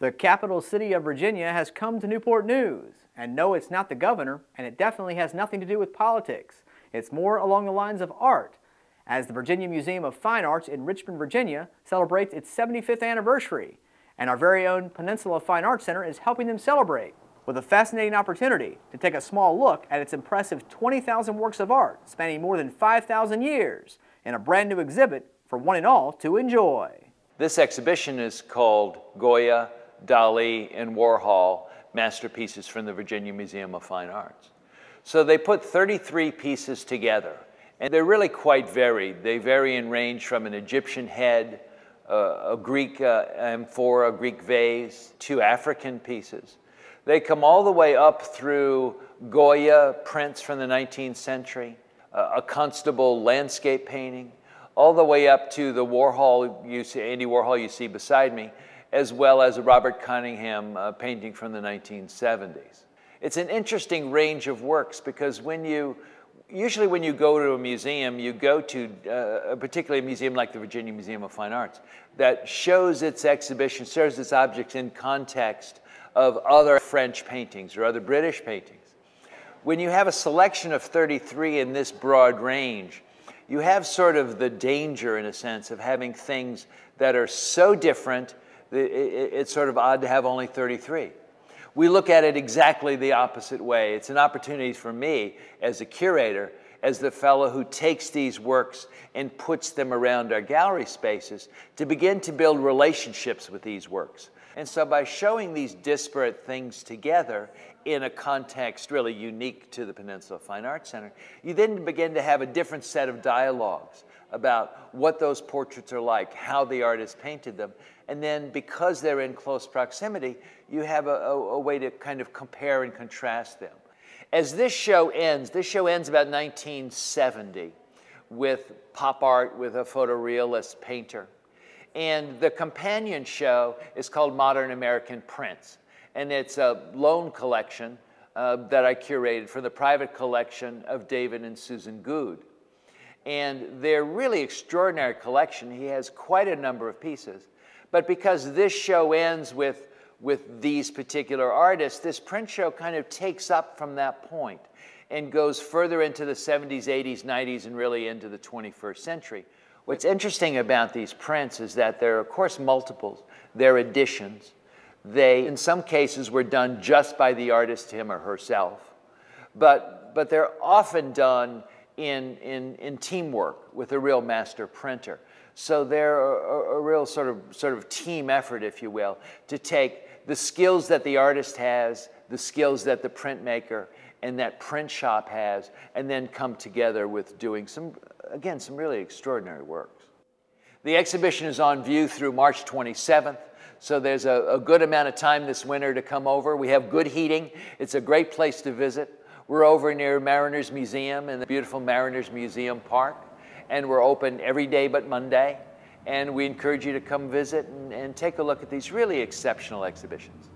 The capital city of Virginia has come to Newport News. And no, it's not the governor, and it definitely has nothing to do with politics. It's more along the lines of art, as the Virginia Museum of Fine Arts in Richmond, Virginia celebrates its 75th anniversary, and our very own Peninsula Fine Arts Center is helping them celebrate with a fascinating opportunity to take a small look at its impressive 20,000 works of art spanning more than 5,000 years in a brand new exhibit for one and all to enjoy. This exhibition is called Goya, Dali, and Warhol, Masterpieces from the Virginia Museum of Fine Arts. So they put 33 pieces together, and they're really quite varied. They vary in range from an Egyptian head, a Greek amphora, a Greek vase, 2 African pieces. They come all the way up through Goya prints from the 19th century, a Constable landscape painting, all the way up to the Warhol, Andy Warhol you see beside me, as well as a Robert Cunningham painting from the 1970s. It's an interesting range of works because usually when you go to a museum, you go to particularly a museum like the Virginia Museum of Fine Arts that shows its exhibition, shows its objects in context of other French paintings or other British paintings. When you have a selection of 33 in this broad range, you have sort of the danger, in a sense, of having things that are so different it's sort of odd to have only 33. We look at it exactly the opposite way. It's an opportunity for me as a curator, as the fellow who takes these works and puts them around our gallery spaces, to begin to build relationships with these works. And so by showing these disparate things together in a context really unique to the Peninsula Fine Arts Center, you then begin to have a different set of dialogues about what those portraits are like, how the artist painted them. And then because they're in close proximity, you have a way to kind of compare and contrast them. As this show ends about 1970 with pop art with a photorealist painter. And the companion show is called Modern American Prints. And it's a loan collection that I curated for the private collection of David and Susan Goode. And they're really extraordinary collection. He has quite a number of pieces. But because this show ends with these particular artists, this print show kind of takes up from that point and goes further into the 70s, 80s, 90s, and really into the 21st century. What's interesting about these prints is that they're, of course, multiples. They're editions. They, in some cases, were done just by the artist, him or herself. But they're often done in teamwork with a real master printer. So they're a real sort of team effort, if you will, to take the skills that the artist has, the skills that the printmaker and that print shop has, and then come together with doing some really extraordinary works. The exhibition is on view through March 27th, so there's a good amount of time this winter to come over. We have good heating. It's a great place to visit. We're over near Mariners Museum in the beautiful Mariners Museum Park, and we're open every day but Monday. And we encourage you to come visit and take a look at these really exceptional exhibitions.